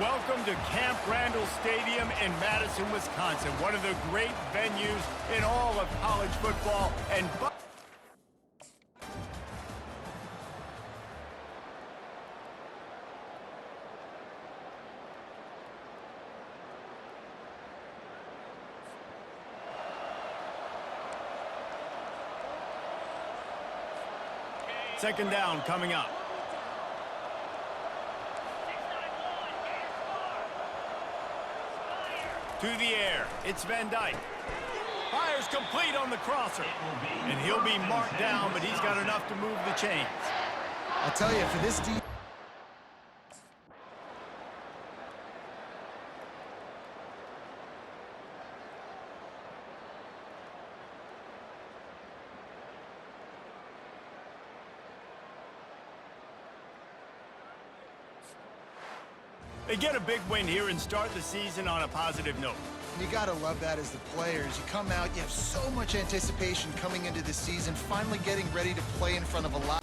Welcome to Camp Randall Stadium in Madison, Wisconsin, one of the great venues in all of college football. And second down coming up. To the air, it's Van Dyke. Fires complete on the crosser. And he'll be marked down, but he's got enough to move the chains. I'll tell you, for this deep... They get a big win here and start the season on a positive note. You gotta love that as the players. You come out, you have so much anticipation coming into the season, finally getting ready to play in front of a lot.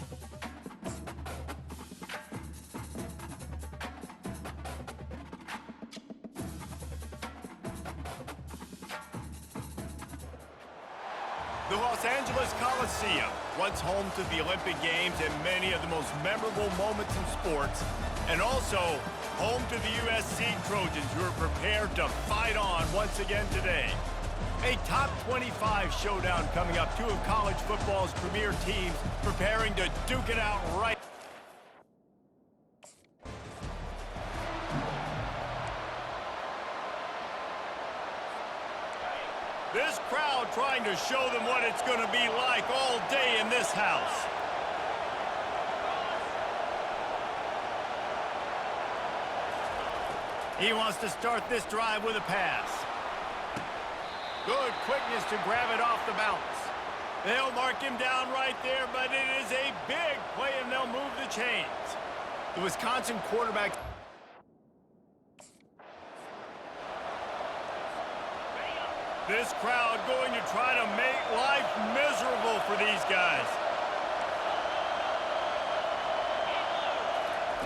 The Los Angeles Coliseum, once home to the Olympic Games and many of the most memorable moments in sports, and also home to the USC Trojans, who are prepared to fight on once again today. A top 25 showdown coming up. Two of college football's premier teams preparing to duke it out right. This crowd trying to show them what it's going to be like all day in this house. He wants to start this drive with a pass. Good quickness to grab it off the bounce. They'll mark him down right there, but it is a big play, and they'll move the chains. The Wisconsin quarterback... This crowd going to try to make life miserable for these guys.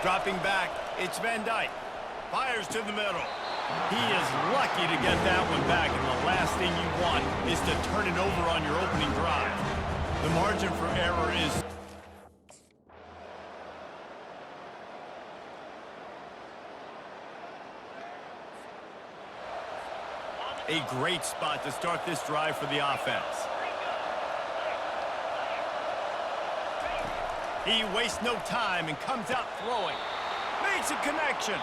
Dropping back, it's Van Dyke. Fires to the middle. He is lucky to get that one back, and the last thing you want is to turn it over on your opening drive. The margin for error is... a great spot to start this drive for the offense. He wastes no time and comes out throwing. Makes a connection.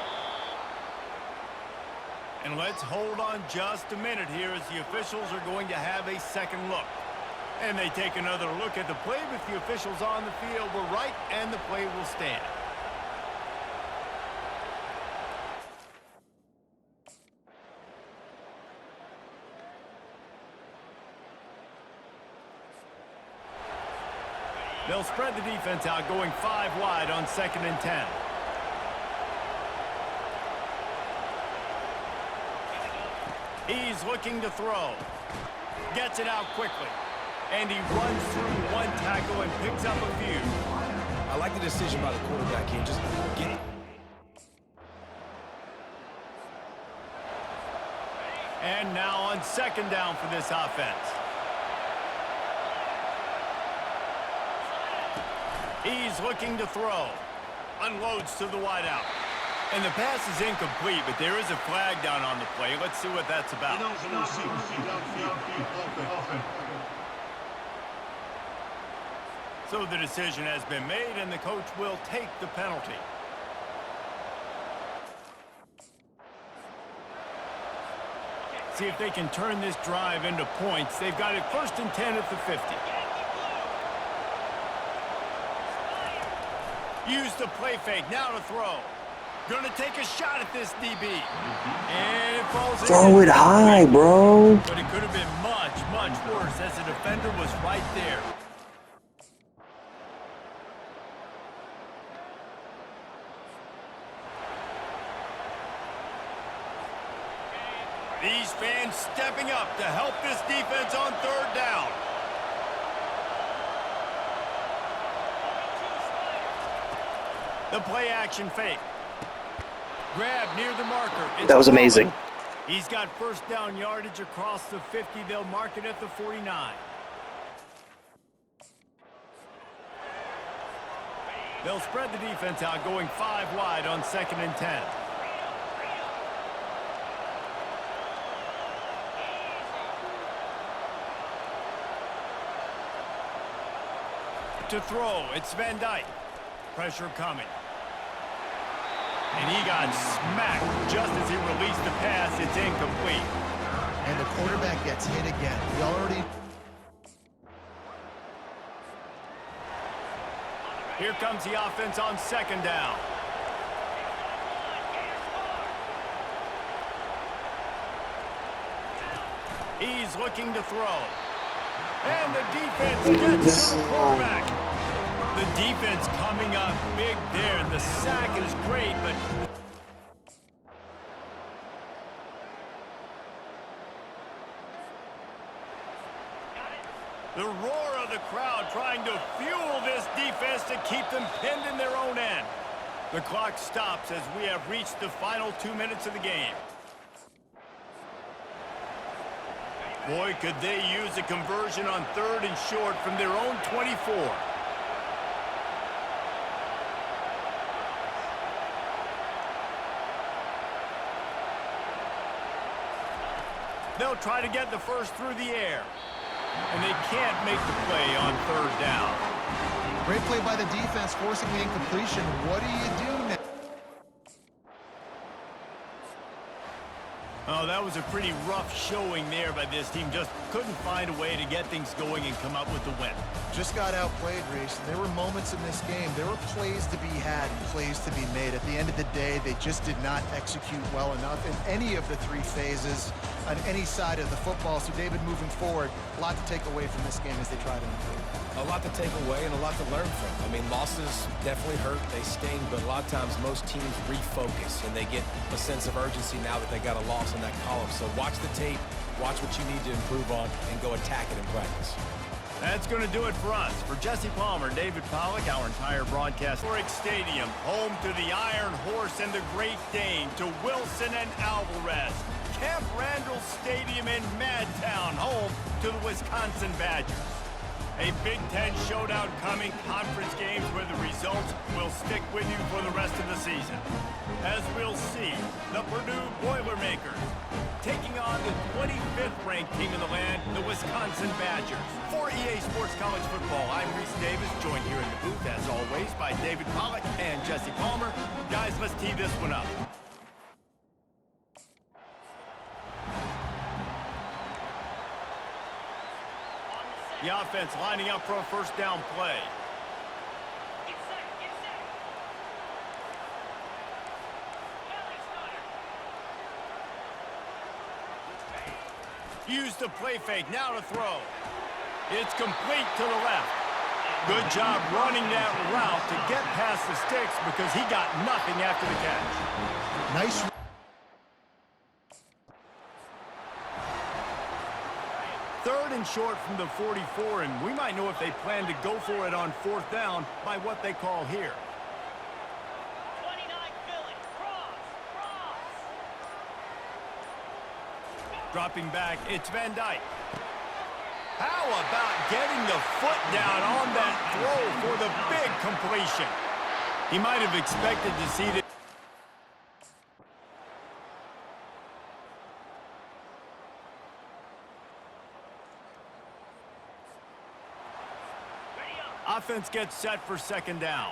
And let's hold on just a minute here as the officials are going to have a second look. And they take another look at the play with the officials on the field. We're right, and the play will stand. They'll spread the defense out, going 5 wide on 2nd and 10. He's looking to throw. Gets it out quickly. And he runs through one tackle and picks up a few. I like the decision by the quarterback here. Just get... And now on 2nd down for this offense. He's looking to throw. Unloads to the wideout. And the pass is incomplete, but there is a flag down on the play. Let's see what that's about. So the decision has been made, and the coach will take the penalty. See if they can turn this drive into points. They've got it 1st and 10 at the 50. Use the play fake, now to throw. Gonna take a shot at this DB. And it falls in. Throw it high, bro. But it could have been much, much worse as the defender was right there. These fans stepping up to help this defense on 3rd down. The play action fake. Grab near the marker. It's That was Coleman. amazing. He's got first down yardage across the 50. They'll mark it at the 49. They'll spread the defense out, going 5 wide on 2nd and 10. To throw, it's Van Dyke. Pressure coming. And he got smacked just as he released the pass. It's incomplete. And the quarterback gets hit again. We already... Here comes the offense on 2nd down. He's looking to throw. And the defense gets to the quarterback. The defense coming up big there, and the sack is great, but... The roar of the crowd trying to fuel this defense to keep them pinned in their own end. The clock stops as we have reached the final 2 minutes of the game. Boy, could they use a conversion on 3rd and short from their own 24. They'll try to get the first through the air. And they can't make the play on 3rd down. Great play by the defense, forcing the incompletion. What do you do now? Oh, that was a pretty rough showing there by this team. Just couldn't find a way to get things going and come up with the win. Just got outplayed, Reese. There were moments in this game. There were plays to be had and plays to be made. At the end of the day, they just did not execute well enough in any of the 3 phases on any side of the football. So, David, moving forward, a lot to take away from this game as they try to improve. A lot to take away and a lot to learn from. I mean, losses definitely hurt, they sting, but a lot of times most teams refocus and they get a sense of urgency now that they got a loss in that column. So watch the tape, watch what you need to improve on, and go attack it in practice. That's going to do it for us. For Jesse Palmer, David Pollack, our entire broadcast. Historic Stadium, home to the Iron Horse and the Great Dane, to Wilson and Alvarez. Camp Randall Stadium in Madtown, home to the Wisconsin Badgers. A Big Ten showdown coming, conference games where the results will stick with you for the rest of the season. As we'll see, the Purdue Boilermakers taking on the 25th ranked team in the land, the Wisconsin Badgers. For EA Sports College Football, I'm Reese Davis, joined here in the booth, as always, by David Pollack and Jesse Palmer. Guys, let's tee this one up. The offense lining up for a first down play. Use the play fake, now to throw. It's complete to the left. Good job running that route to get past the sticks because he got nothing after the catch. Nice. Third and short from the 44, and we might know if they plan to go for it on 4th down by what they call here. 29 Philly, cross. Dropping back, it's Van Dyke. How about getting the foot down on that throw for the big completion? He might have expected to see the offense gets set for 2nd down.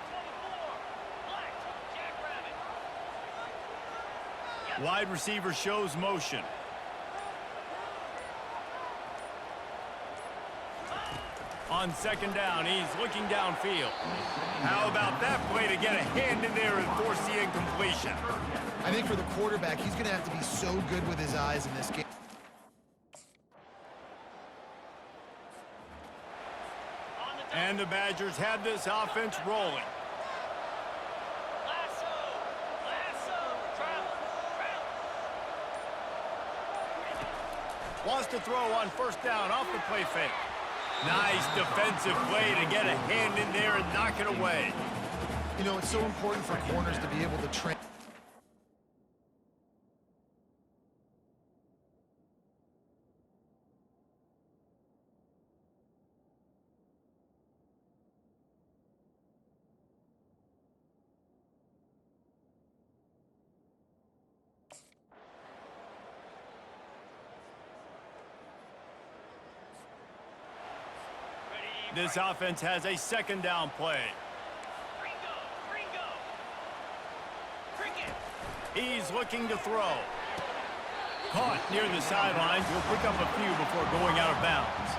Wide receiver shows motion. On 2nd down, he's looking downfield. How about that play to get a hand in there and force the incompletion? I think for the quarterback, he's going to have to be so good with his eyes in this game. And the Badgers have this offense rolling. Wants to throw on 1st down off the play fake. Nice defensive play to get a hand in there and knock it away. You know, it's so important for corners to be able to train. This offense has a second down play. Gringo, gringo. Cricket. He's looking to throw. Caught near the sidelines. Will pick up a few before going out of bounds.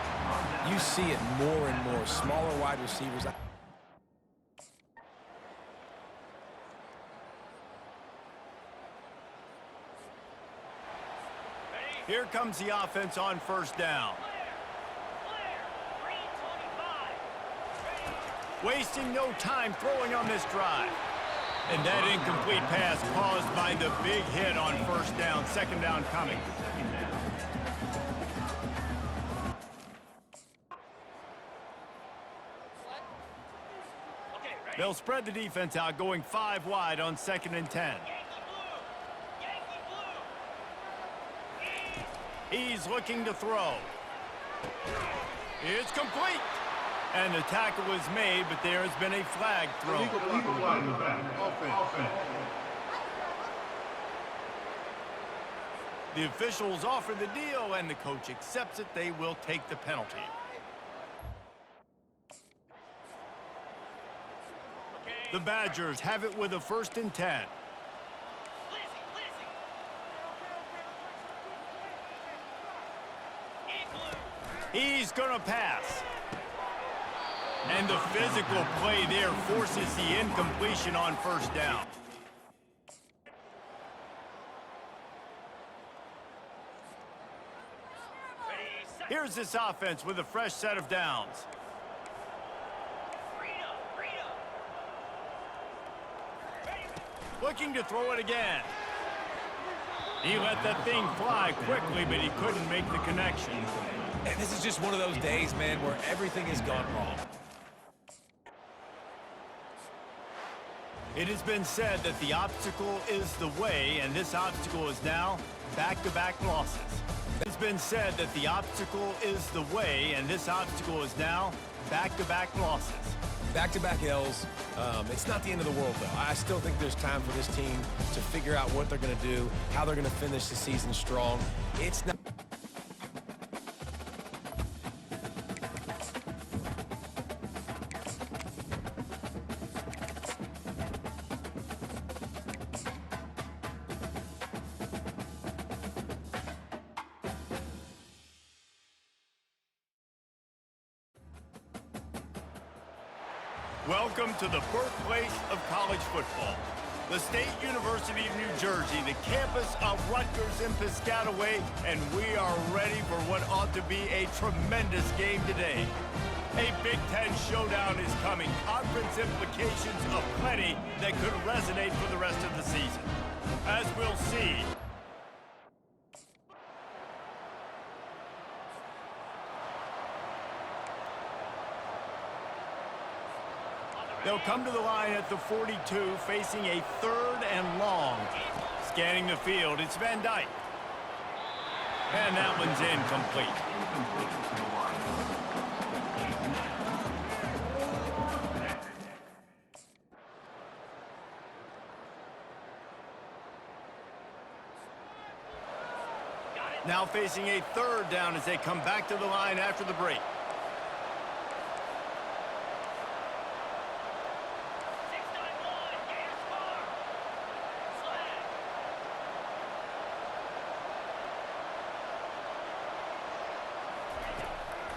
You see it more and more. Smaller wide receivers. Here comes the offense on first down. Clear. Green 25. Ready. Wasting no time throwing on this drive. And that incomplete pass caused by the big hit on first down. Second down coming. Okay, ready. They'll spread the defense out, going 5 wide on 2nd and 10. Yankee blue. Yankee blue. He's looking to throw. It's complete. And the tackle was made, but there has been a flag thrown. The officials offer the deal, and the coach accepts it. They will take the penalty. The Badgers have it with a 1st and 10. Lizzie. In blue. He's going to pass. And the physical play there forces the incompletion on first down. Ready, set. Here's this offense with a fresh set of downs. Reno. Ready. Looking to throw it again. He let that thing fly quickly, but he couldn't make the connection. And this is just one of those days, man, where everything has gone wrong. It has been said that the obstacle is the way, and this obstacle is now back-to-back losses. It has been said that the obstacle is the way, and this obstacle is now back-to-back losses. Back-to-back L's. It's not the end of the world, though. I still think there's time for this team to figure out what they're going to do, how they're going to finish the season strong. It's not... Welcome to the birthplace of college football. The State University of New Jersey, the campus of Rutgers and Piscataway, and we are ready for what ought to be a tremendous game today. A Big Ten showdown is coming. Conference implications aplenty that could resonate for the rest of the season. As we'll see. They'll come to the line at the 42, facing a 3rd and long. Scanning the field, it's Van Dyke. And that one's incomplete. Now facing a 3rd down as they come back to the line after the break. 691. Gators far. Flag.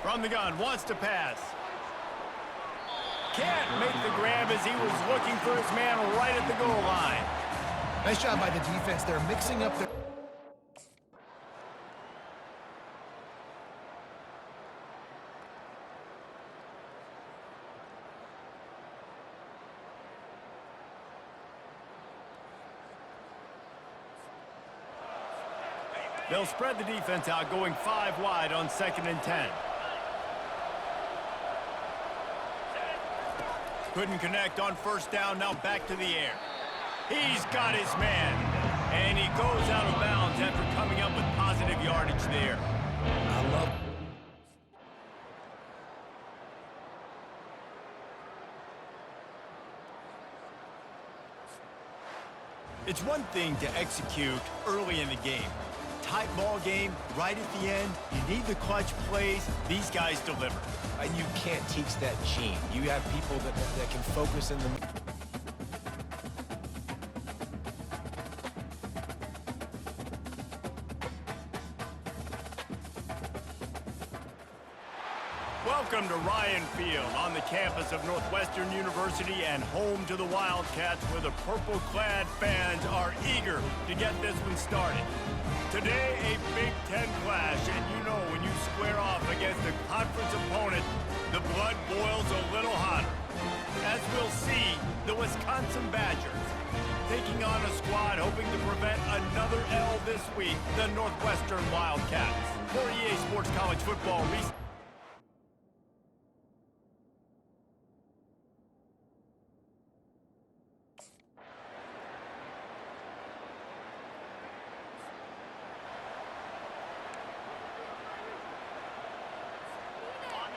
From the gun, wants to pass. Can't make the grab as he was looking for his man right at the goal line. Nice job by the defense. They're mixing up their... They'll spread the defense out, going 5 wide on 2nd and 10. Couldn't connect on first down, now back to the air. He's got his man, and he goes out of bounds after coming up with positive yardage there. I love... It's one thing to execute early in the game, tight ball game, right at the end, you need the clutch plays. These guys deliver. And you can't teach that gene. You have people that can focus in the... Welcome to Ryan Field on the campus of Northwestern University and home to the Wildcats, where the purple-clad fans are eager to get this one started. Today, a Big Ten clash, and you know when you square off against a conference opponent, the blood boils a little hotter. As we'll see, the Wisconsin Badgers taking on a squad hoping to prevent another L this week, the Northwestern Wildcats. For EA Sports College Football,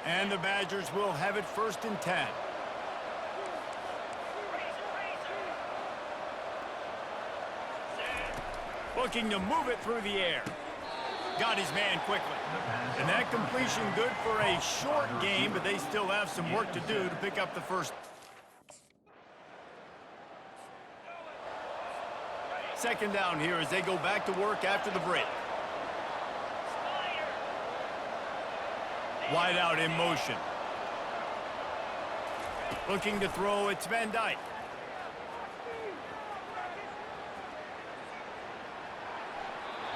and the Badgers will have it 1st and 10. Looking to move it through the air. Got his man quickly. And that completion good for a short game, but they still have some work to do to pick up the first. 2nd down here as they go back to work after the break. Wide out in motion. Looking to throw, it's Van Dyke.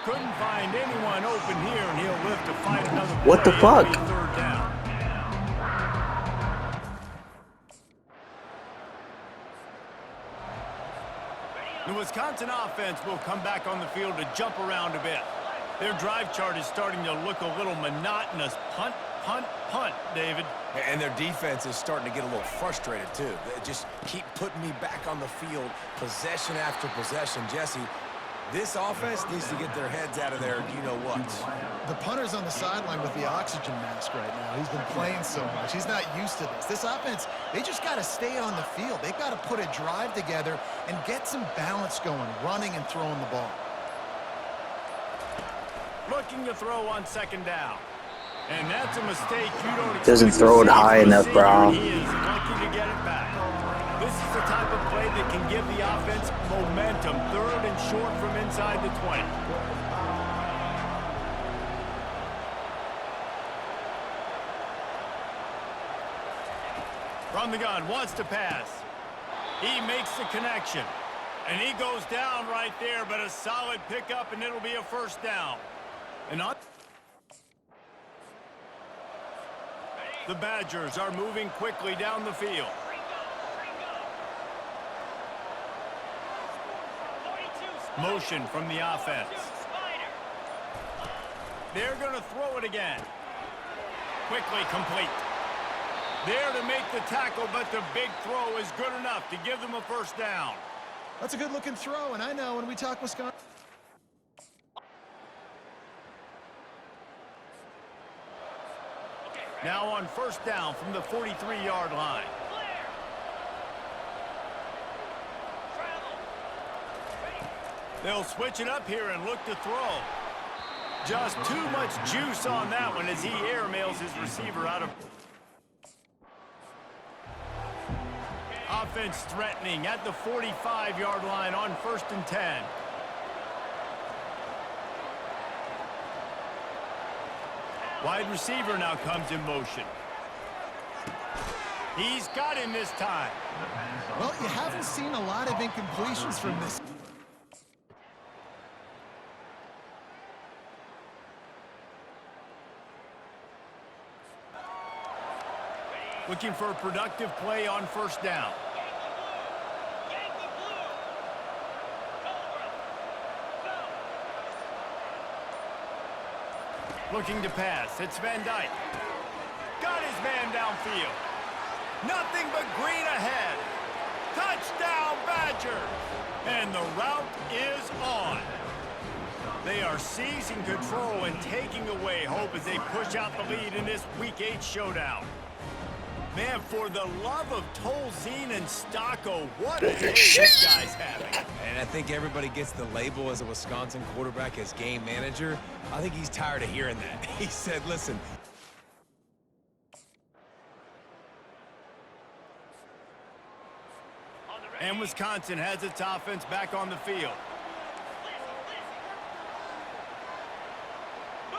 Couldn't find anyone open here, and he'll live to find another play. What the fuck? 3rd down. The Wisconsin offense will come back on the field to jump around a bit. Their drive chart is starting to look a little monotonous. Punt, punt, punt, David. And their defense is starting to get a little frustrated, too. They just keep putting me back on the field, possession after possession. Jesse, this offense needs to get their heads out of there, you-know-what. The punter's on the sideline with the oxygen mask right now. He's been playing so much. He's not used to this. This offense, they just got to stay on the field. They've got to put a drive together and get some balance going, running and throwing the ball. Looking to throw on 2nd down. And that's a mistake you don't expect. Doesn't throw it high enough, bro. He is lucky to get it back. This is the type of play that can give the offense momentum. 3rd and short from inside the 20. From the gun, wants to pass. He makes the connection. And he goes down right there, but a solid pickup, and it'll be a 1st down. And on the Badgers are moving quickly down the field. Motion from the offense. They're going to throw it again. Quickly complete. There to make the tackle, but the big throw is good enough to give them a 1st down. That's a good-looking throw, and I know when we talk Wisconsin. Now on 1st down from the 43-yard line. They'll switch it up here and look to throw. Just too much juice on that one as he airmails his receiver out of. Offense threatening at the 45-yard line on 1st and 10. Wide receiver now comes in motion. He's got him this time. Well, you haven't seen a lot of incompletions from this. Looking for a productive play on 1st down. Looking to pass. It's Van Dyke. Got his man downfield. Nothing but green ahead. Touchdown, Badgers! And the route is on. They are seizing control and taking away hope as they push out the lead in this Week 8 showdown. Man, for the love of Tolzien and Stocco, what a day this guy's having. And I think everybody gets the label as a Wisconsin quarterback as game manager. I think he's tired of hearing that. He said, listen. And Wisconsin has its offense back on the field.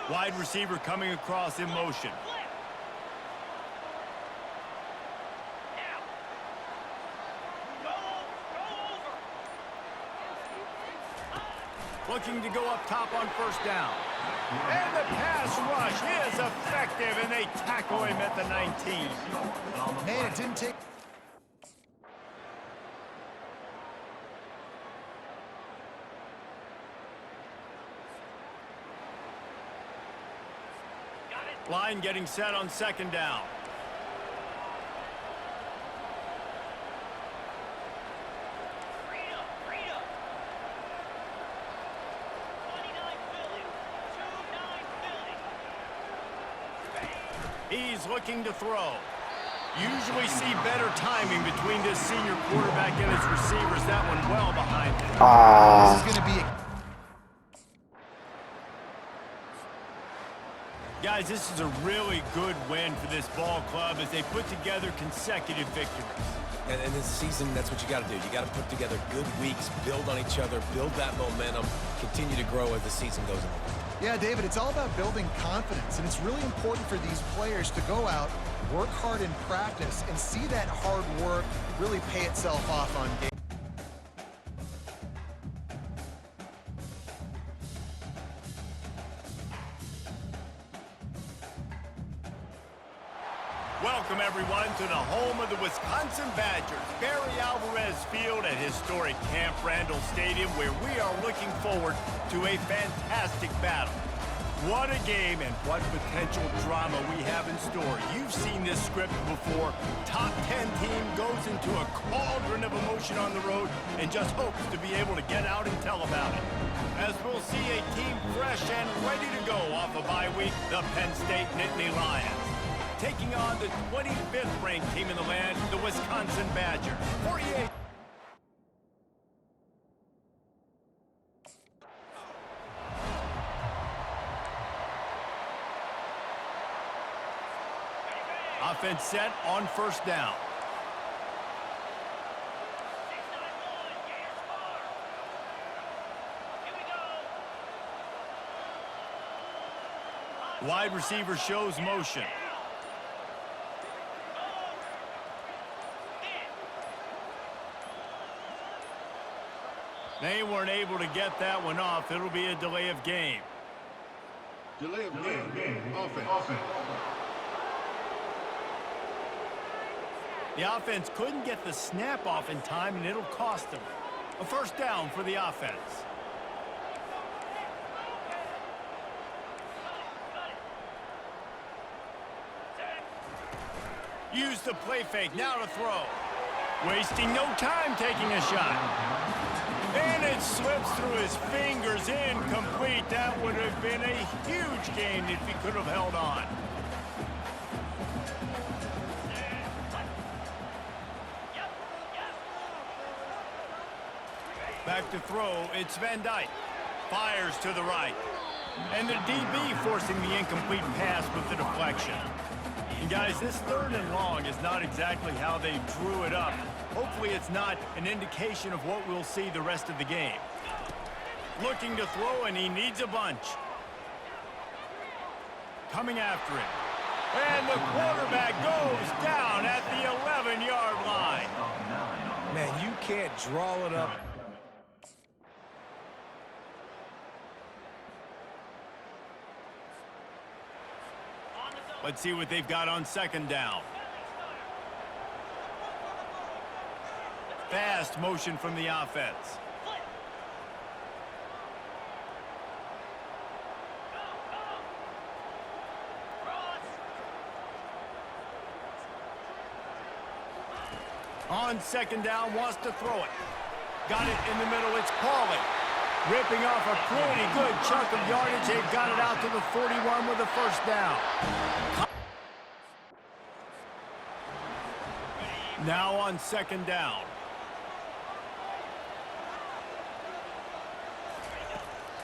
Wide receiver coming across in motion. Looking to go up top on first down. And the pass rush is effective, and they tackle him at the 19. Man, it didn't take... Line getting set on second down. He's looking to throw. Usually see better timing between this senior quarterback and his receivers. That one well behind him. This is going to be a... Guys, this is a really good win for this ball club as they put together consecutive victories. And in this season, that's what you got to do. You got to put together good weeks, build on each other, build that momentum, continue to grow as the season goes on. Yeah, David, it's all about building confidence, and it's really important for these players to go out, work hard in practice, and see that hard work really pay itself off on game. Welcome, everyone, to the home of the Wisconsin Badgers, Barry Alvarez Field at historic Camp Randall Stadium, where we are looking forward to a fantastic battle. What a game and what potential drama we have in store. You've seen this script before. Top 10 team goes into a cauldron of emotion on the road and just hopes to be able to get out and tell about it. As we'll see a team fresh and ready to go off a bye week, the Penn State Nittany Lions, taking on the 25th ranked team in the land, the Wisconsin Badgers. 48. Offense set on first down. Wide receiver shows motion. They weren't able to get that one off. It'll be a delay of game. Delay of game. Offense. The offense couldn't get the snap off in time, and it'll cost them. A first down for the offense. Use the play fake, now to throw. Wasting no time taking a shot. And it slips through his fingers, incomplete. That would have been a huge gain if he could have held on. Back to throw, it's Van Dyke. Fires to the right. And the DB forcing the incomplete pass with the deflection. And guys, this third and long is not exactly how they drew it up. Hopefully it's not an indication of what we'll see the rest of the game. Looking to throw, and he needs a bunch. Coming after him. And the quarterback goes down at the 11-yard line. Man, you can't draw it up. Let's see what they've got on second down. Fast motion from the offense. On second down, wants to throw it. Got it in the middle, it's Pauly. Ripping off a pretty good chunk of yardage. They've got it out to the 41 with a first down. Now on second down.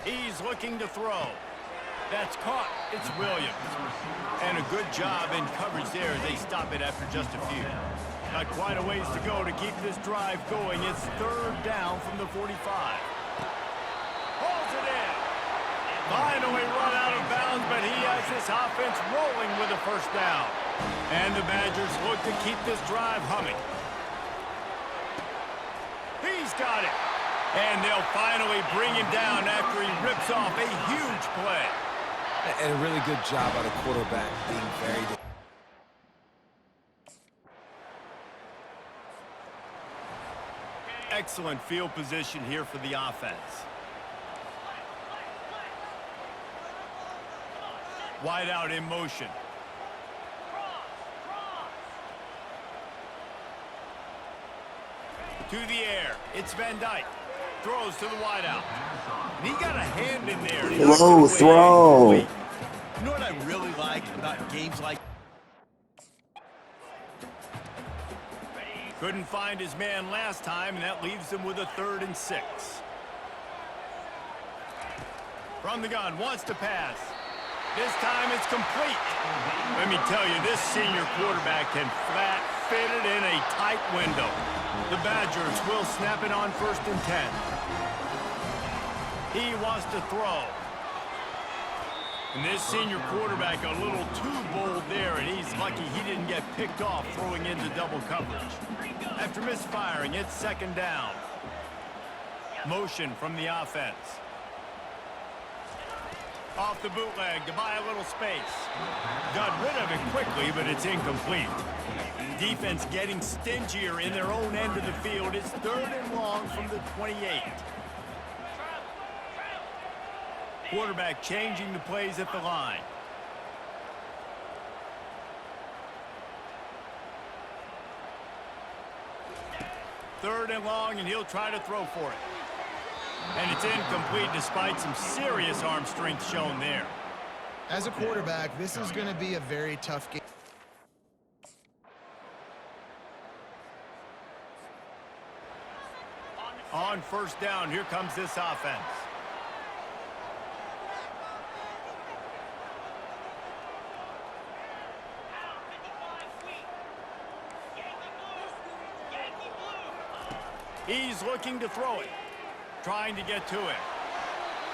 He's looking to throw. That's caught. It's Williams. And a good job in coverage there as they stop it after just a few. Not quite a ways to go to keep this drive going. It's third down from the 45. Holds it in. Finally run out of bounds, but he has this offense rolling with a first down. And the Badgers look to keep this drive humming. He's got it. And they'll finally bring him down after he rips off a huge play. And a really good job by the quarterback being very... Excellent field position here for the offense. Wide out in motion. To the air. It's Van Dyke. Throws to the wideout. And he got a hand in there. Low throw. You know what I really like about games like... Couldn't find his man last time, and that leaves him with a 3rd and 6. From the gun, wants to pass. This time it's complete. Let me tell you, this senior quarterback can flat fit it in a tight window. The Badgers will snap it on 1st and 10. He wants to throw. And this senior quarterback a little too bold there, and he's lucky he didn't get picked off throwing into double coverage. After misfiring, it's 2nd down. Motion from the offense. Off the bootleg to buy a little space. Got rid of it quickly, but it's incomplete. Defense getting stingier in their own end of the field. It's 3rd and long from the 28. Quarterback changing the plays at the line. Third and long, and he'll try to throw for it. And it's incomplete despite some serious arm strength shown there. As a quarterback, this is going to be a very tough game. On 1st down, here comes this offense. He's looking to throw it. Trying to get to it.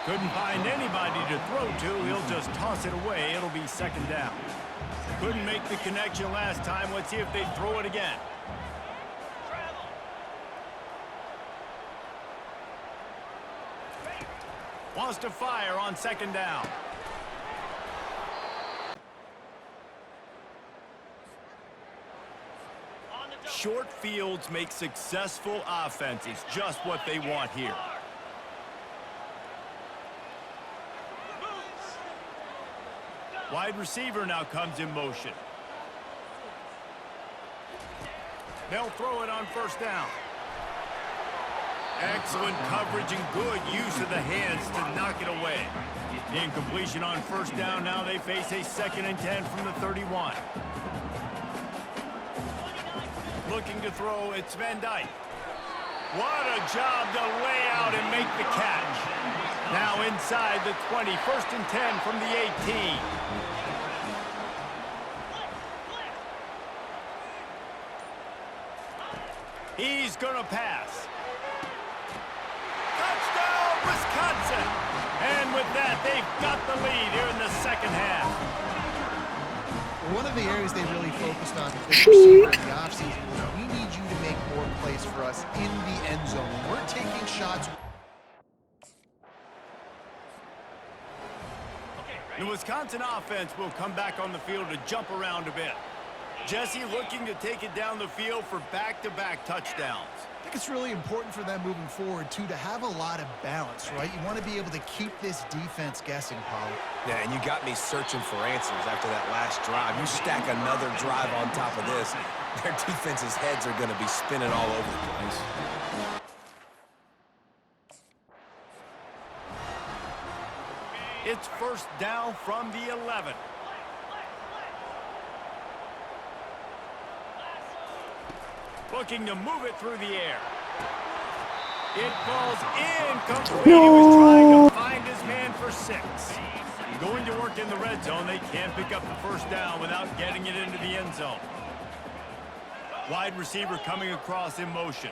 Couldn't find anybody to throw to. He'll just toss it away. It'll be 2nd down. Couldn't make the connection last time. Let's see if they throw it again. Wants to fire on 2nd down. Short fields make successful offenses just what they want here. Wide receiver now comes in motion. They'll throw it on 1st down. Excellent coverage and good use of the hands to knock it away. The incompletion on 1st down. Now they face a 2nd and 10 from the 31. Looking to throw, it's Van Dyke. What a job to lay out and make the catch. Now inside the 20, 1st and 10 from the 18. He's gonna pass. Touchdown, Wisconsin! And with that, they've got the lead here in the 2nd half. One of the areas they really focused on this receiver in the offseason was we need you to make more plays for us in the end zone. We're taking shots. The Wisconsin offense will come back on the field to jump around a bit. Jesse looking to take it down the field for back-to-back touchdowns. I think it's really important for them moving forward, too, to have a lot of balance, right? You want to be able to keep this defense guessing, Paul. Yeah, and you got me searching for answers after that last drive. You stack another drive on top of this, their defense's heads are going to be spinning all over the place. It's 1st down from the 11. Looking to move it through the air. It falls incomplete. He was trying to find his man for 6. Going to work in the red zone. They can't pick up the first down without getting it into the end zone. Wide receiver coming across in motion.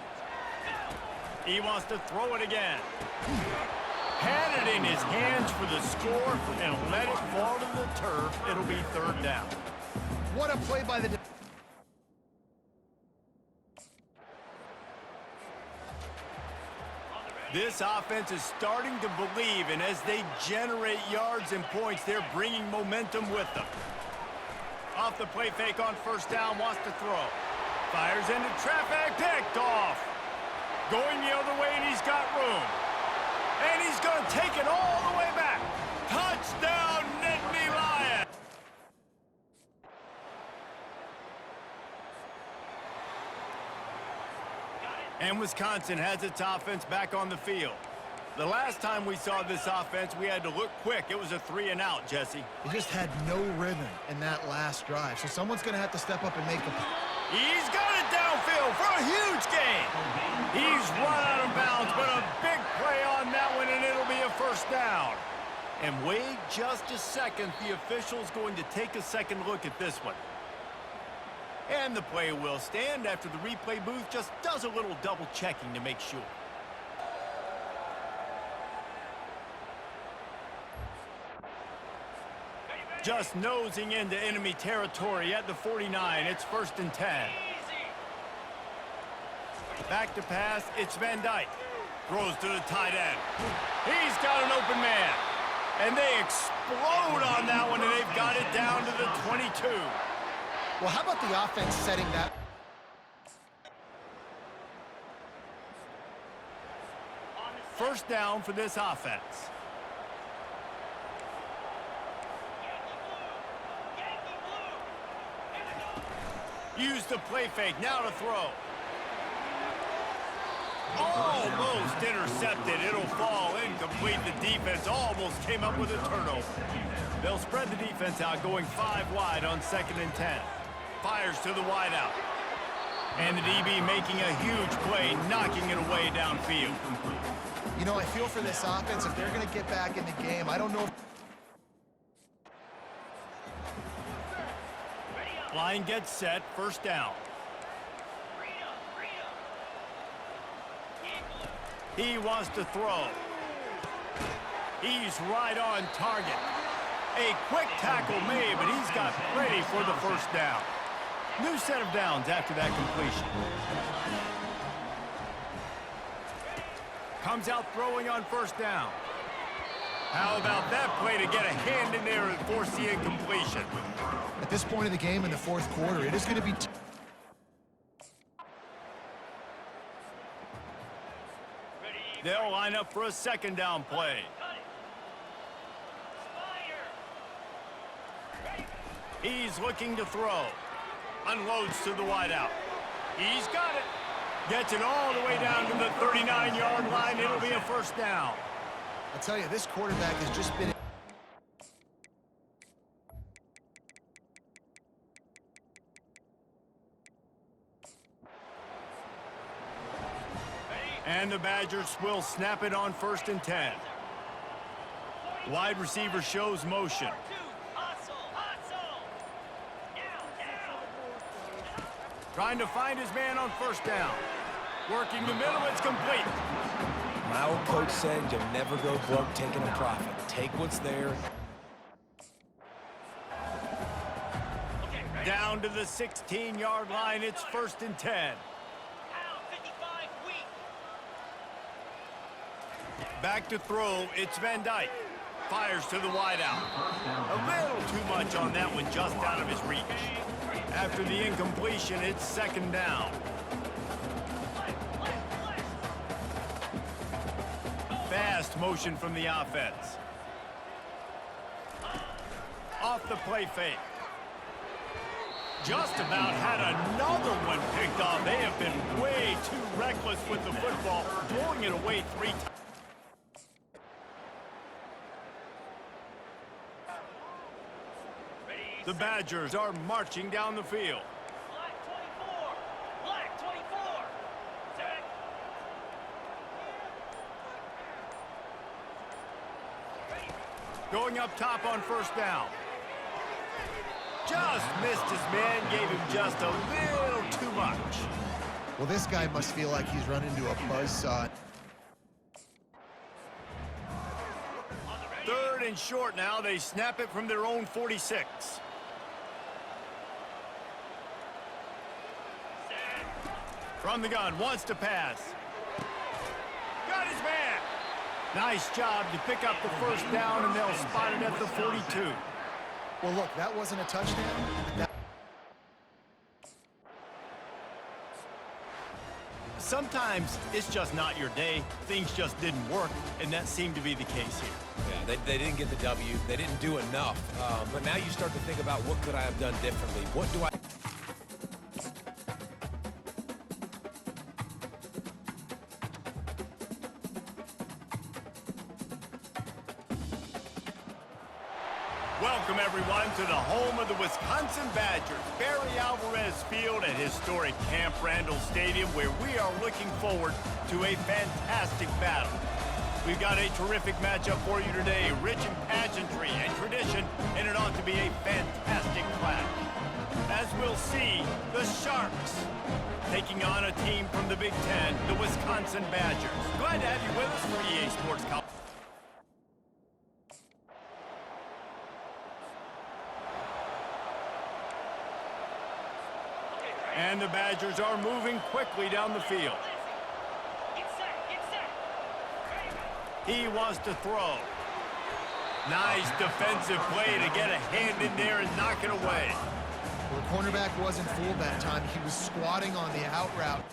He wants to throw it again. Had it in his hands for the score and let it fall to the turf. It'll be 3rd down. What a play by the... This offense is starting to believe, and as they generate yards and points, they're bringing momentum with them. Off the play fake on first down, wants to throw. Fires into traffic, picked off. Going the other way, and he's got room. And he's going to take it all the way back. Touchdown, Nittany Lions! And Wisconsin has its offense back on the field. The last time we saw this offense, we had to look quick. It was a 3-and-out, Jesse. They just had no rhythm in that last drive, so someone's going to have to step up and make a... He's got it downfield for a huge gain. He's run out of bounds, but a big play on that one, and it'll be a first down. And wait just a second. The official's going to take a second look at this one. And the play will stand after the replay booth just does a little double checking to make sure. Just nosing into enemy territory at the 49. It's 1st and 10. Back to pass. It's Van Dyke. Throws to the tight end. He's got an open man. And they explode on that one, and they've got it down to the 22. Well, how about the offense setting that? First down for this offense. Use the play fake, now to throw. Almost intercepted. It'll fall incomplete. The defense almost came up with a turnover. They'll spread the defense out, going 5 wide on 2nd and 10. Fires to the wideout. And the DB making a huge play, knocking it away downfield. You know, I feel for this offense, if they're going to get back in the game, I don't know if... Line gets set, first down. He wants to throw. He's right on target. A quick tackle made, but he's got ready for the first down. New set of downs after that completion. Comes out throwing on first down. How about that play to get a hand in there and force the incompletion? At this point of the game in the 4th quarter, it is going to be... They'll line up for a 2nd down play. He's looking to throw. Unloads to the wideout. He's got it. Gets it all the way down to the 39-yard line. It'll be a first down. I tell you, this quarterback has just been... And the Badgers will snap it on 1st and 10. Wide receiver shows motion. Trying to find his man on first down. Working the middle, it's complete. My old coach said you'll never go broke taking a profit. Take what's there. Down to the 16-yard line, it's 1st and 10. Back to throw, it's Van Dyke. Fires to the wideout. A little too much on that one, just out of his reach. After the incompletion, it's 2nd down. Fast motion from the offense. Off the play fake. Just about had another one picked off. They have been way too reckless with the football, throwing it away 3 times. The Badgers are marching down the field. Black 24. Going up top on first down. Just missed his man, gave him just a little too much. Well, this guy must feel like he's run into a buzzsaw. Third and short now. They snap it from their own 46. From the gun, wants to pass. Got his man. Nice job to pick up the first down, and they'll spot it at the 42. Well, look, that wasn't a touchdown. Sometimes it's just not your day. Things just didn't work, and that seemed to be the case here. Yeah, they didn't get the W. They didn't do enough. But now you start to think about, what could I have done differently? What do I... Welcome, everyone, to the home of the Wisconsin Badgers, Barry Alvarez Field at historic Camp Randall Stadium, where we are looking forward to a fantastic battle. We've got a terrific matchup for you today, rich in pageantry and tradition, and it ought to be a fantastic clash. As we'll see, the Sharks taking on a team from the Big Ten, the Wisconsin Badgers. Glad to have you with us for EA Sports College. And the Badgers are moving quickly down the field. Get set, get set. He wants to throw. Nice defensive play to get a hand in there and knock it away. Well, the cornerback wasn't fooled that time. He was squatting on the out route.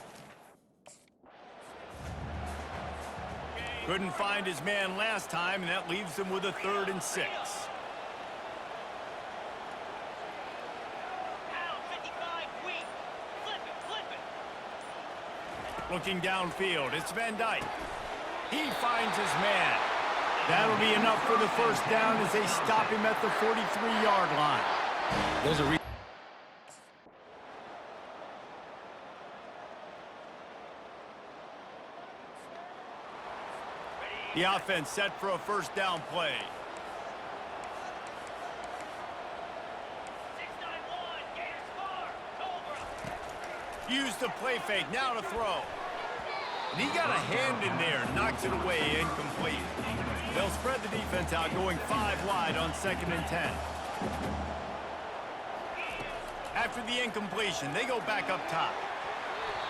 Couldn't find his man last time, and that leaves him with a 3rd and 6. Looking downfield, it's Van Dyke. He finds his man. That'll be enough for the first down as they stop him at the 43-yard line. There's a The offense set for a first down play. 6-9-1, Gators score. Cobra. Use the play fake, now to throw. And he got a hand in there, knocks it away, incomplete. They'll spread the defense out, going 5 wide on 2nd and 10. After the incompletion, they go back up top.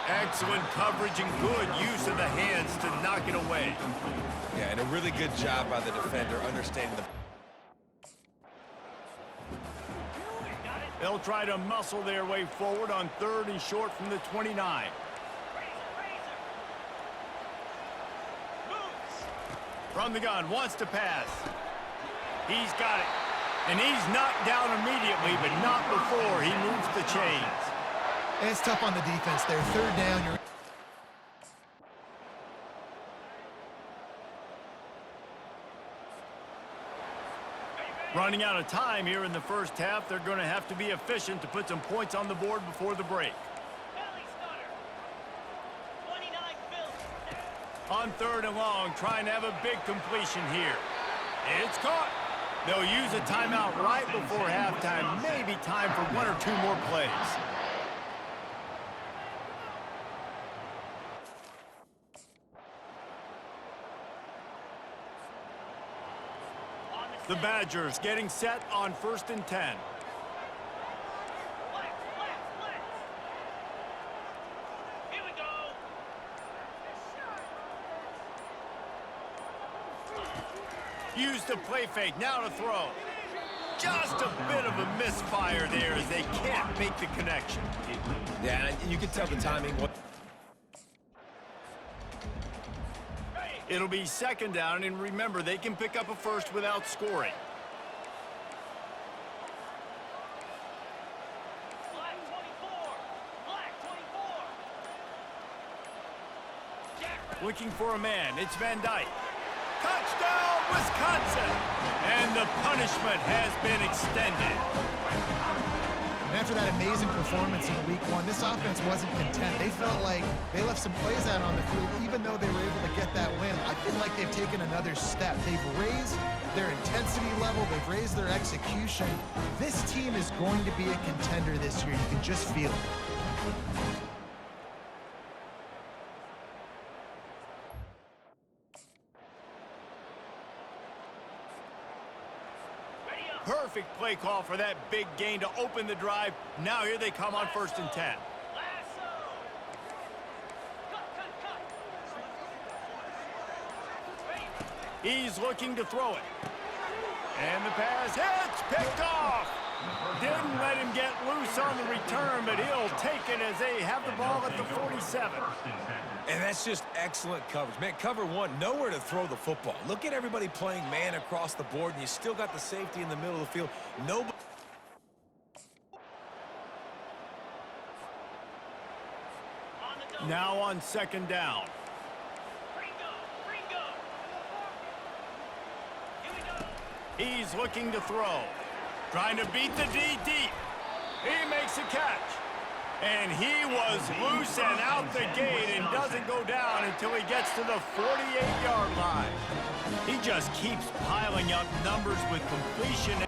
Excellent coverage and good use of the hands to knock it away. Yeah, and a really good job by the defender understanding the... They'll try to muscle their way forward on 3rd and short from the 29. From the gun, wants to pass. He's got it. And he's knocked down immediately, but not before he moves the chains. It's tough on the defense there. 3rd down. You're running out of time here in the first half. They're going to have to be efficient to put some points on the board before the break. On 3rd and long, trying to have a big completion here. It's caught. They'll use a timeout right before halftime. Maybe time for 1 or 2 more plays. The Badgers getting set on 1st and 10. Here we go. Use the play fake, now to throw. Just a bit of a misfire there as they can't make the connection. Yeah, and you can tell the timing. It'll be 2nd down, and remember, they can pick up a first without scoring. Black 24. Black 24. Looking for a man, it's Van Dyke. Touchdown, Wisconsin! And the punishment has been extended. And after that amazing performance in week 1, this offense wasn't content. They felt like they left some plays out on the field, even though they were able to get that win. I feel like they've taken another step. They've raised their intensity level. They've raised their execution. This team is going to be a contender this year. You can just feel it. Perfect play call for that big gain to open the drive. Now here they come on 1st and 10. Lasso. Cut. Ready. He's looking to throw it. And the pass hits, picked off. Didn't let him get loose on the return, but he'll take it as they have the ball at the 47. And that's just excellent coverage. Man, cover 1, nowhere to throw the football. Look at everybody playing man across the board, and you still got the safety in the middle of the field. Nobody. Now on 2nd down. Ringo. Here we go. He's looking to throw. Trying to beat the D deep. He makes a catch. And he was loose and out the gate and doesn't go down until he gets to the 48-yard line. He just keeps piling up numbers with completion.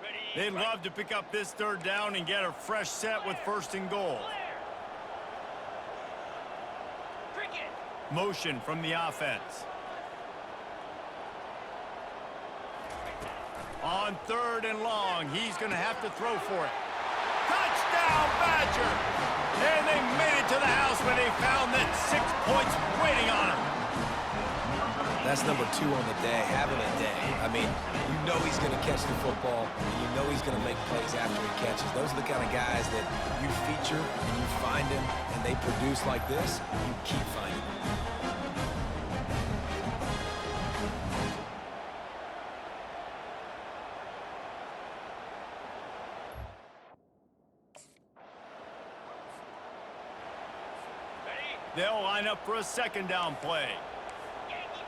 Ready. They'd love to pick up this 3rd down and get a fresh set with 1st and goal. Cricket. Motion from the offense. On 3rd and long, he's going to have to throw for it. Touchdown, Badger! And they made it to the house when they found that 6 points waiting on him. That's number 2 on the day, having a day. I mean, you know he's going to catch the football, and you know he's going to make plays after he catches. Those are the kind of guys that you feature and you find them, and they produce like this, you keep finding them. They'll line up for a 2nd down play. Yankee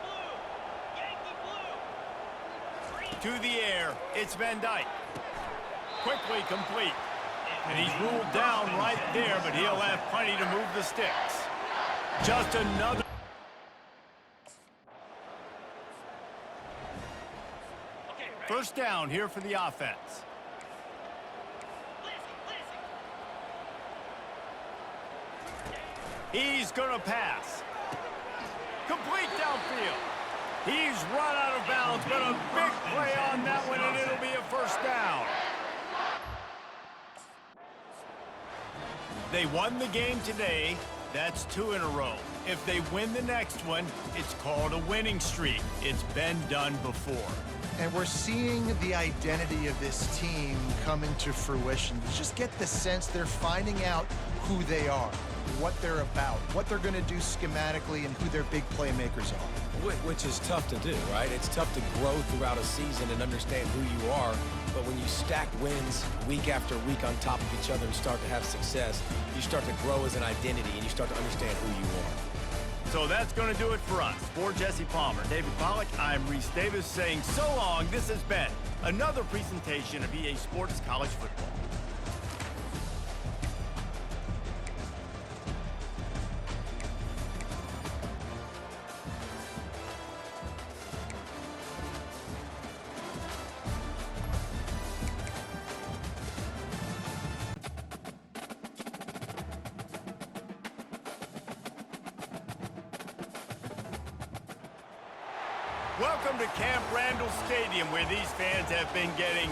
blue. To the air, it's Van Dyke. Quickly complete. And he's ruled down right there, but he'll have plenty to move the sticks. Just another. Okay, ready. 1st down here for the offense. Listen. He's going to pass. Complete downfield. He's run out of bounds, but a big play on that one, and it'll be a 1st down. They won the game today. That's 2 in a row. If they win the next one, it's called a winning streak. It's been done before. And we're seeing the identity of this team come into fruition. You just get the sense they're finding out who they are, what they're about, what they're going to do schematically, and who their big playmakers are. Which is tough to do, right? It's tough to grow throughout a season and understand who you are, but when you stack wins week after week on top of each other and start to have success, you start to grow as an identity and you start to understand who you are. So that's going to do it for us. For Jesse Palmer, David Pollack, I'm Reese Davis saying so long. This has been another presentation of EA Sports College Football. Welcome to Camp Randall Stadium, where these fans have been getting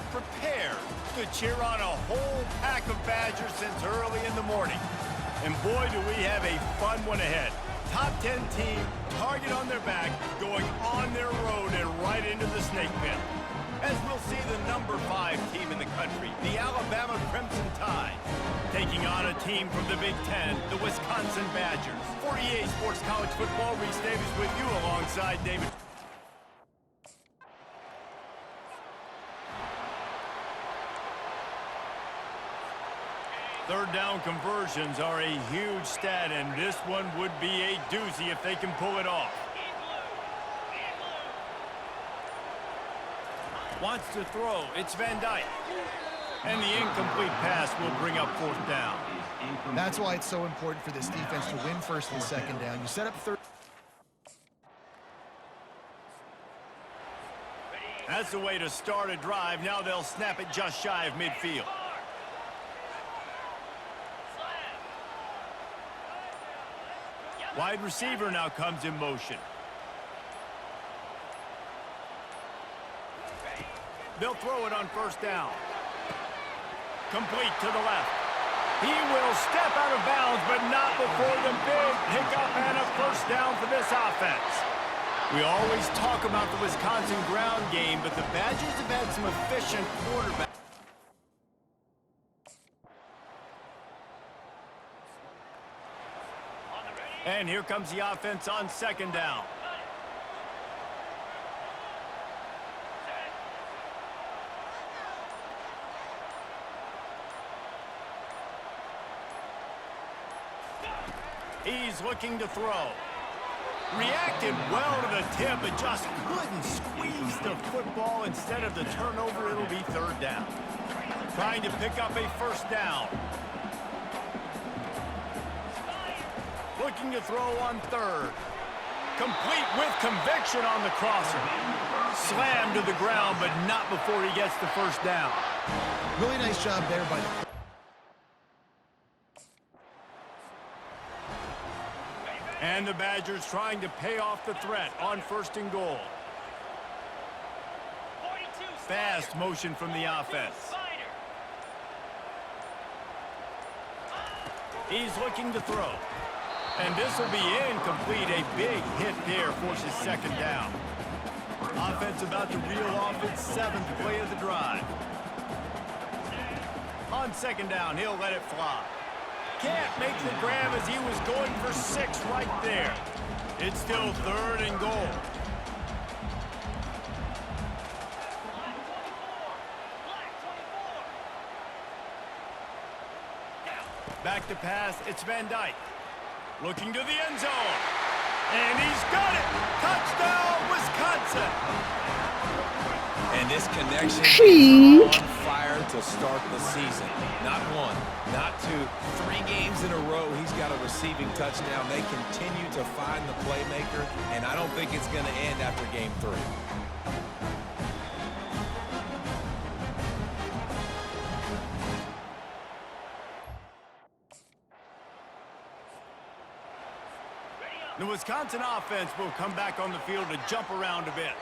prepared to cheer on a whole pack of Badgers since early in the morning. And boy, do we have a fun one ahead. Top 10 team, target on their back, going on their road and right into the snake pit. As we'll see the number 5 team in the country, the Alabama Crimson Tide, taking on a team from the Big Ten, the Wisconsin Badgers. For EA Sports College Football, Reese Davis with you alongside David. Third down conversions are a huge stat, and this one would be a doozy if they can pull it off. In blue. Wants to throw. It's Van Dyke. And the incomplete pass will bring up 4th down. That's why it's so important for this defense to win 1st and 2nd down. You set up 3rd. That's the way to start a drive. Now they'll snap it just shy of midfield. Wide receiver now comes in motion. They'll throw it on 1st down. Complete to the left. He will step out of bounds, but not before the big pickup and a 1st down for this offense. We always talk about the Wisconsin ground game, but the Badgers have had some efficient quarterbacks. And here comes the offense on 2nd down. He's looking to throw. Reacted well to the tip, but just couldn't squeeze the football. Instead of the turnover, it'll be 3rd down. Trying to pick up a 1st down. Looking to throw on 3rd. Complete with conviction on the crosser. Slammed to the ground, but not before he gets the 1st down. Really nice job there by the... And the Badgers trying to pay off the threat on 1st and goal. Fast motion from the offense. He's looking to throw. And this will be incomplete. A big hit there forces 2nd down. Offense about to reel off its 7th play of the drive. On 2nd down, he'll let it fly. Can't make the grab as he was going for 6 right there. It's still 3rd and goal. Back to pass, it's Van Dyke. Looking to the end zone. And he's got it! Touchdown, Wisconsin! And this connection is on fire to start the season. Not 1, not 2, 3 games in a row. He's got a receiving touchdown. They continue to find the playmaker, and I don't think it's going to end after game 3. The Wisconsin offense will come back on the field to jump around a bit.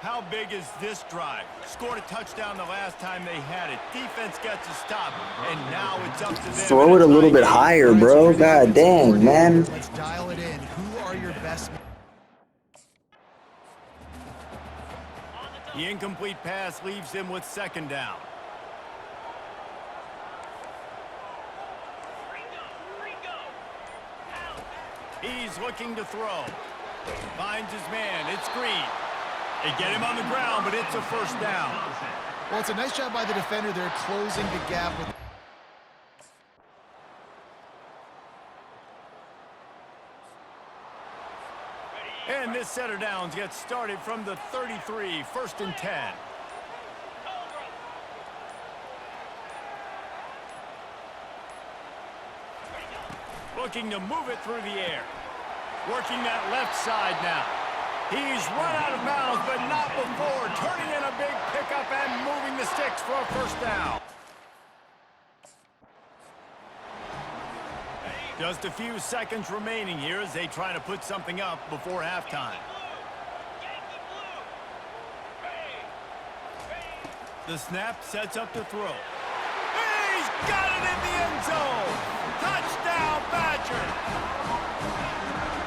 How big is this drive? Scored a touchdown the last time they had it. Defense gets a stop, and now it's up to them. Throw it a little bit higher, bro. God dang, man. Let's dial it in. Who are your best... The incomplete pass leaves him with 2nd down. He's looking to throw. Finds his man. It's Green. They get him on the ground, but it's a 1st down. Well, it's a nice job by the defender there, closing the gap with... And this set of downs gets started from the 33, 1st and 10. Looking to move it through the air. Working that left side now. He's run out of bounds, but not before. Turning in a big pickup and moving the sticks for a 1st down. Just a few seconds remaining here as they try to put something up before halftime. The snap sets up to throw. He's got it in the end zone! Touchdown, Badgers!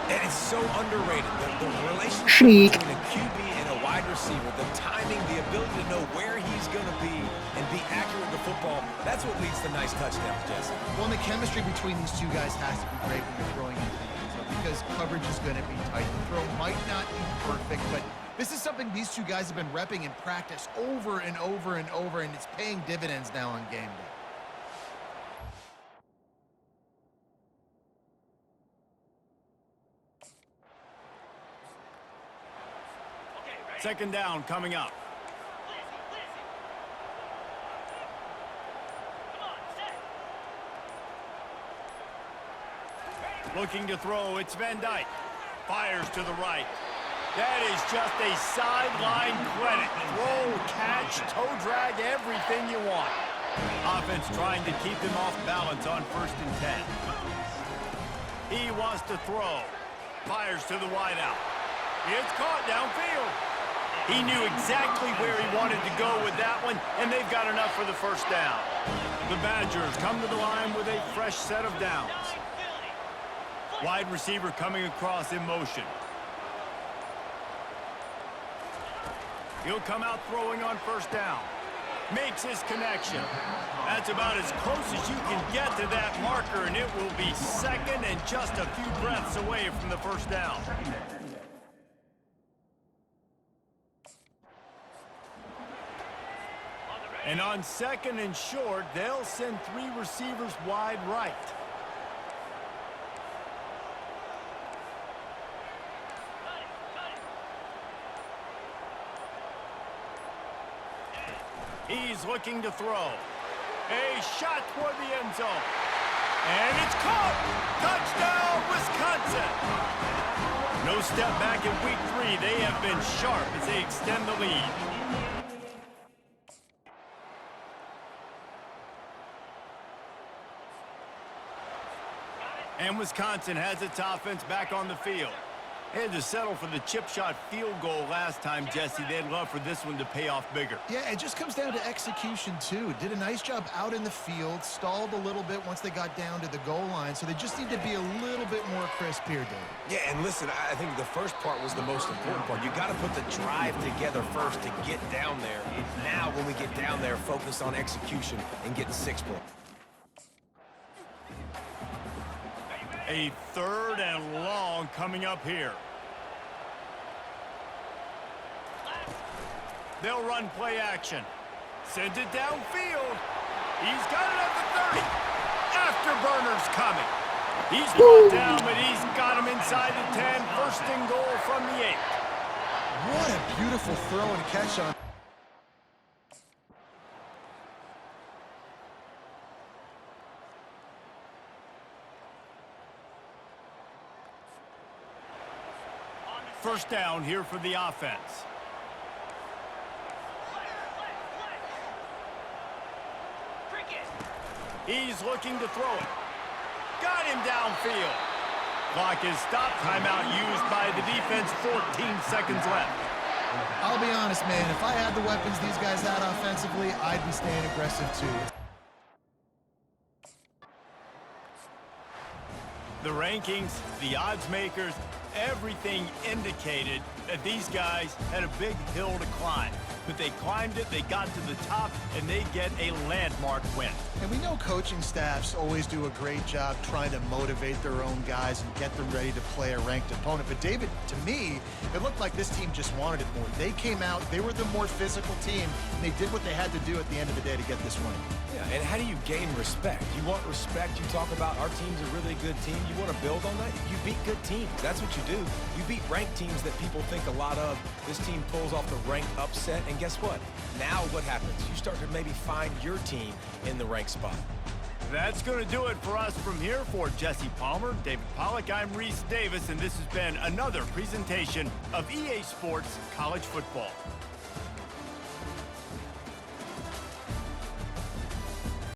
And it's so underrated. The relationship between a QB and a wide receiver, the timing, the ability to know where he's going to be and be accurate with the football, that's what leads to nice touchdowns, Jesse. Well, and the chemistry between these two guys has to be great when you're throwing into the end zone because coverage is going to be tight. The throw might not be perfect, but this is something these two guys have been repping in practice over and over and over, and it's paying dividends now on game day. Second down coming up. Looking to throw, it's Van Dyke. Fires to the right. That is just a sideline clinic. Throw, catch, toe drag, everything you want. Offense trying to keep them off balance on 1st and 10. He wants to throw. Fires to the wideout. It's caught downfield. He knew exactly where he wanted to go with that one, and they've got enough for the 1st down. The Badgers come to the line with a fresh set of downs. Wide receiver coming across in motion. He'll come out throwing on 1st down. Makes his connection. That's about as close as you can get to that marker, and it will be 2nd and just a few breaths away from the 1st down. And on 2nd and short, they'll send 3 receivers wide right. He's looking to throw. A shot toward the end zone. And it's caught! Touchdown, Wisconsin! No step back in week 3. They have been sharp as they extend the lead. And Wisconsin has its offense back on the field. They had to settle for the chip shot field goal last time, Jesse. They'd love for this one to pay off bigger. Yeah, it just comes down to execution, too. Did a nice job out in the field, stalled a little bit once they got down to the goal line, so they just need to be a little bit more crisp here, Dave. Yeah, and listen, I think the first part was the most important part. You got to put the drive together first to get down there. Now, when we get down there, focus on execution and getting 6 points. A 3rd and long coming up here. They'll run play action. Sends it downfield. He's got it at the 30. Afterburner's coming. He's brought down, but he's got him inside the 10. 1st and goal from the 8. What a beautiful throw and catch on. First down here for the offense. He's looking to throw it. Got him downfield. Clock is stopped. Timeout used by the defense. 14 seconds left. I'll be honest, man. If I had the weapons these guys had offensively, I'd be staying aggressive, too. The rankings, the odds makers, everything indicated that these guys had a big hill to climb. But they climbed it, they got to the top, and they get a landmark win. And we know coaching staffs always do a great job trying to motivate their own guys and get them ready to play a ranked opponent. But David, to me, it looked like this team just wanted it more. They came out, they were the more physical team, and they did what they had to do at the end of the day to get this win. Yeah, and how do you gain respect? You want respect, you talk about our team's a really good team. You want to build on that? You beat good teams. That's what you do. You beat ranked teams that people think a lot of. This team pulls off the ranked upset, and guess what? Now what happens? You start to maybe find your team in the ranked spot. That's going to do it for us from here. For Jesse Palmer, David Pollack, I'm Reese Davis, and this has been another presentation of EA Sports College Football.